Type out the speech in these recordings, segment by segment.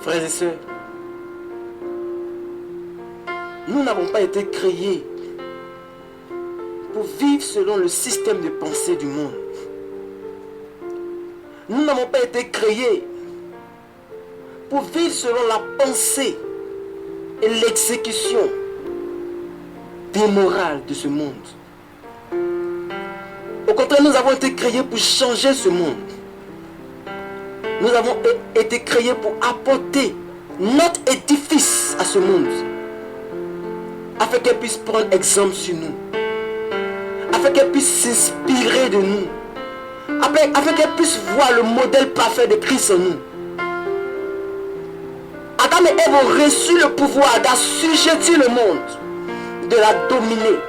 Frères et sœurs, nous n'avons pas été créés pour vivre selon le système de pensée du monde. Nous n'avons pas été créés pour vivre selon la pensée et l'exécution des morales de ce monde. Au contraire, nous avons été créés pour changer ce monde. Nous avons été créés pour apporter notre édifice à ce monde, afin qu'elle puisse prendre exemple sur nous, afin qu'elle puisse s'inspirer de nous, afin qu'elle puisse voir le modèle parfait de Christ en nous. Adam et Ève ont reçu le pouvoir d'assujettir le monde, de la dominer,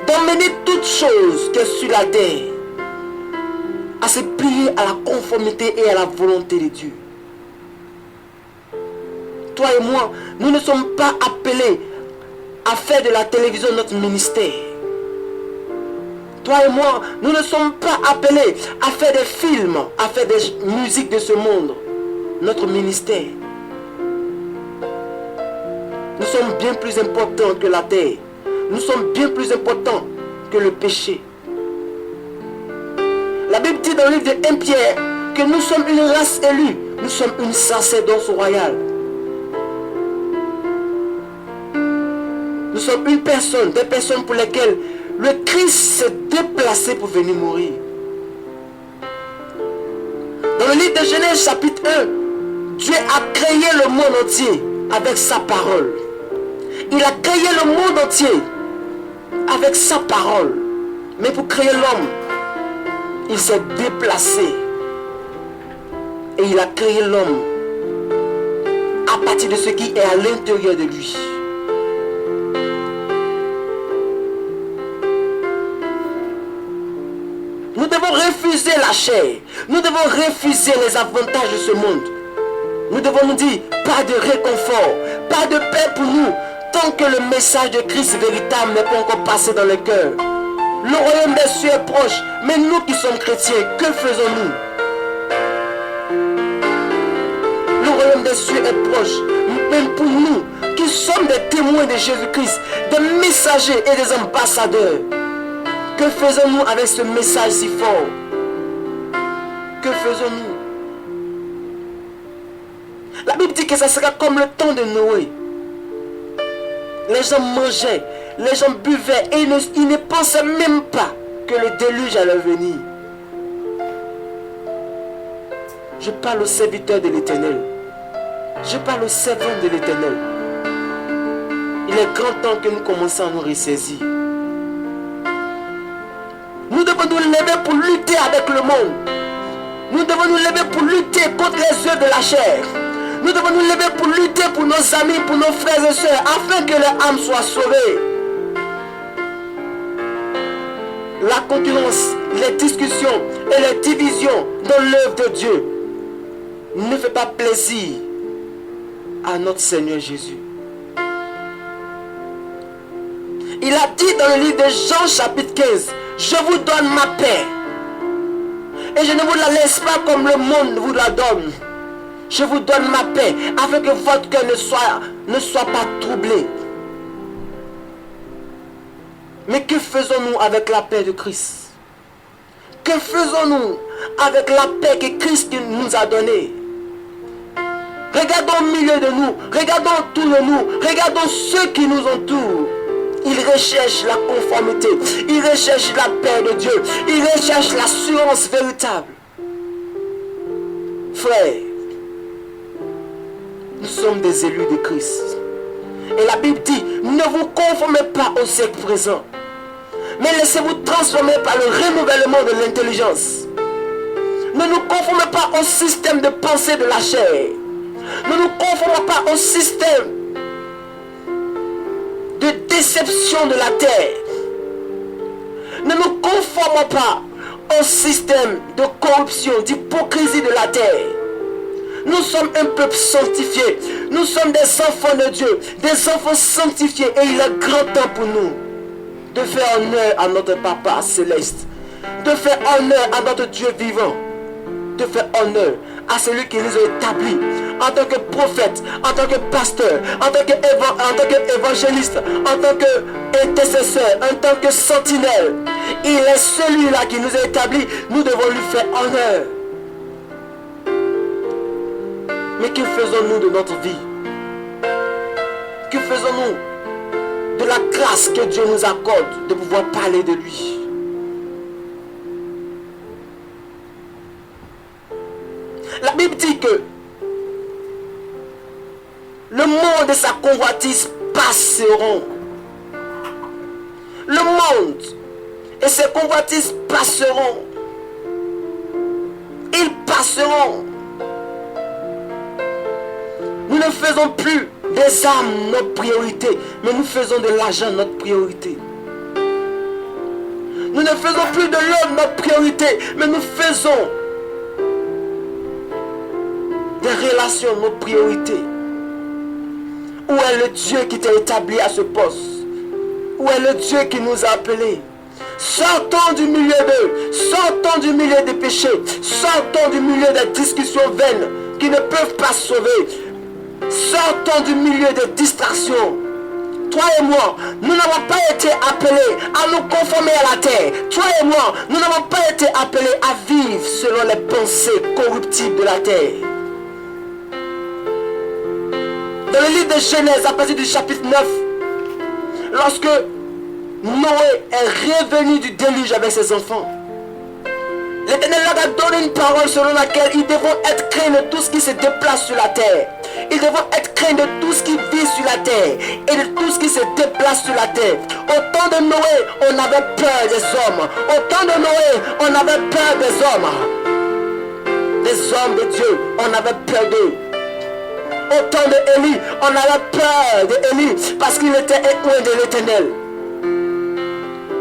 d'emmener toutes choses qui sont sur la terre à se plier à la conformité et à la volonté de Dieu. Toi et moi, nous ne sommes pas appelés à faire de la télévision notre ministère. Toi et moi, nous ne sommes pas appelés à faire des films, à faire des musiques de ce monde, notre ministère. Nous sommes bien plus importants que la terre. Nous sommes bien plus importants que le péché. La Bible dit dans le livre de 1 Pierre que nous sommes une race élue. Nous sommes une sacerdoce royale. Nous sommes une personne, des personnes pour lesquelles le Christ s'est déplacé pour venir mourir. Dans le livre de Genèse chapitre 1, Dieu a créé le monde entier avec sa parole. Il a créé le monde entier avec sa parole. Mais pour créer l'homme, il s'est déplacé. Et il a créé l'homme à partir de ce qui est à l'intérieur de lui. Nous devons refuser la chair. Nous devons refuser les avantages de ce monde. Nous devons nous dire, pas de réconfort, pas de paix pour nous, tant que le message de Christ véritable n'est pas encore passé dans le cœur. Le royaume des cieux est proche, mais nous qui sommes chrétiens, que faisons-nous? Le royaume des cieux est proche, même pour nous qui sommes des témoins de Jésus-Christ, des messagers et des ambassadeurs. Que faisons-nous avec ce message si fort? Que faisons-nous? La Bible dit que ça sera comme le temps de Noé. Les gens mangeaient, les gens buvaient et ils ne pensaient même pas que le déluge allait venir. Je parle aux serviteurs de l'Éternel. Je parle aux servants de l'Éternel. Il est grand temps que nous commencions à nous ressaisir. Nous devons nous lever pour lutter avec le monde. Nous devons nous lever pour lutter contre les œuvres de la chair. Nous devons nous lever pour lutter pour nos amis, pour nos frères et sœurs, afin que leur âme soit sauvée. La concurrence, les discussions et les divisions dans l'œuvre de Dieu ne fait pas plaisir à notre Seigneur Jésus. Il a dit dans le livre de Jean chapitre 15, je vous donne ma paix. Et je ne vous la laisse pas comme le monde vous la donne. Je vous donne ma paix afin que votre cœur ne soit pas troublé. Mais que faisons-nous avec la paix de Christ? Que faisons-nous avec la paix que Christ nous a donnée? Regardons au milieu de nous, regardons autour de nous, regardons ceux qui nous entourent. Ils recherchent la conformité, ils recherchent la paix de Dieu, ils recherchent l'assurance véritable. Frères, nous sommes des élus de Christ. Et la Bible dit, ne vous conformez pas au siècle présent, mais laissez-vous transformer par le renouvellement de l'intelligence. Ne nous conformez pas au système de pensée de la chair. Ne nous conformons pas au système de déception de la terre. Ne nous conformons pas au système de corruption, d'hypocrisie de la terre. Nous sommes un peuple sanctifié. Nous sommes des enfants de Dieu, des enfants sanctifiés. Et il est grand temps pour nous de faire honneur à notre Papa céleste, de faire honneur à notre Dieu vivant, de faire honneur à celui qui nous a établis en tant que prophète, en tant que pasteur, en tant qu'évangéliste, en tant qu'intercesseur, en tant que sentinelle. Il est celui-là qui nous a établis. Nous devons lui faire honneur. Mais que faisons-nous de notre vie? Que faisons-nous de la grâce que Dieu nous accorde de pouvoir parler de lui? La Bible dit que le monde et sa convoitise passeront. Le monde et ses convoitises passeront. Ils passeront. Nous ne faisons plus des âmes notre priorité, mais nous faisons de l'argent notre priorité. Nous ne faisons plus de l'homme notre priorité, mais nous faisons des relations notre priorité. Où est le Dieu qui t'a établi à ce poste? Où est le Dieu qui nous a appelés? Sortons du milieu d'eux, sortons du milieu des péchés, sortons du milieu des discussions vaines qui ne peuvent pas sauver. Sortons du milieu des distractions. Toi et moi, nous n'avons pas été appelés à nous conformer à la terre. Toi et moi, nous n'avons pas été appelés à vivre selon les pensées corruptibles de la terre. Dans le livre de Genèse, à partir du chapitre 9, lorsque Noé est revenu du déluge avec ses enfants, l'Éternel leur a donné une parole selon laquelle ils devront être craints de tout ce qui se déplace sur la terre. Ils devront être craints de tout ce qui vit sur la terre et de tout ce qui se déplace sur la terre. Au temps de Noé, on avait peur des hommes. Au temps de Noé, on avait peur des hommes. Des hommes de Dieu, on avait peur d'eux. Au temps d'Élie, on avait peur d'Élie parce qu'il était loin de l'Éternel.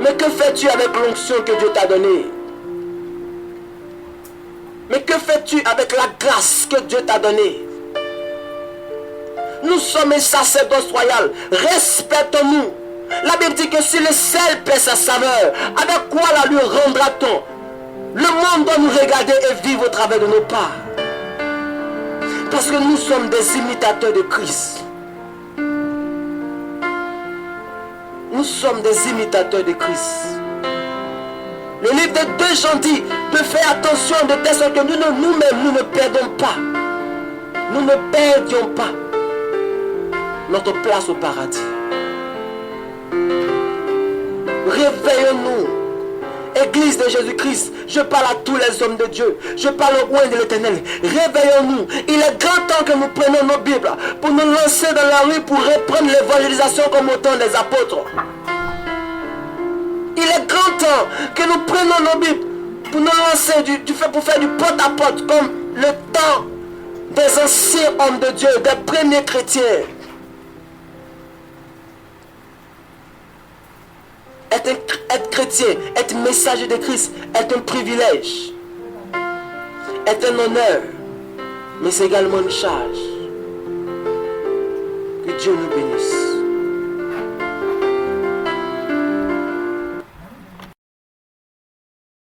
Mais que fais-tu avec l'onction que Dieu t'a donnée? Mais que fais-tu avec la grâce que Dieu t'a donnée? Nous sommes un sacerdoce royal. Respectons-nous. La Bible dit que si le sel perd sa saveur, avec quoi la lui rendra-t-on? Le monde doit nous regarder et vivre au travers de nos pas. Parce que nous sommes des imitateurs de Christ. Nous sommes des imitateurs de Christ. Le livre de 2 Jean dit de faire attention de telle sorte que nous-mêmes, nous ne perdons pas. Nous ne perdions pas notre place au paradis. Réveillons-nous. Église de Jésus-Christ, je parle à tous les hommes de Dieu. Je parle au loin de l'Éternel. Réveillons-nous. Il est grand temps que nous prenions nos Bibles pour nous lancer dans la rue pour reprendre l'évangélisation comme au temps des apôtres. Il est grand temps que nous prenions nos Bibles pour nous lancer pour faire du porte-à-porte comme le temps des anciens hommes de Dieu, des premiers chrétiens. Être chrétien, être messager de Christ est un privilège, est un honneur, mais c'est également une charge. Que Dieu nous bénisse.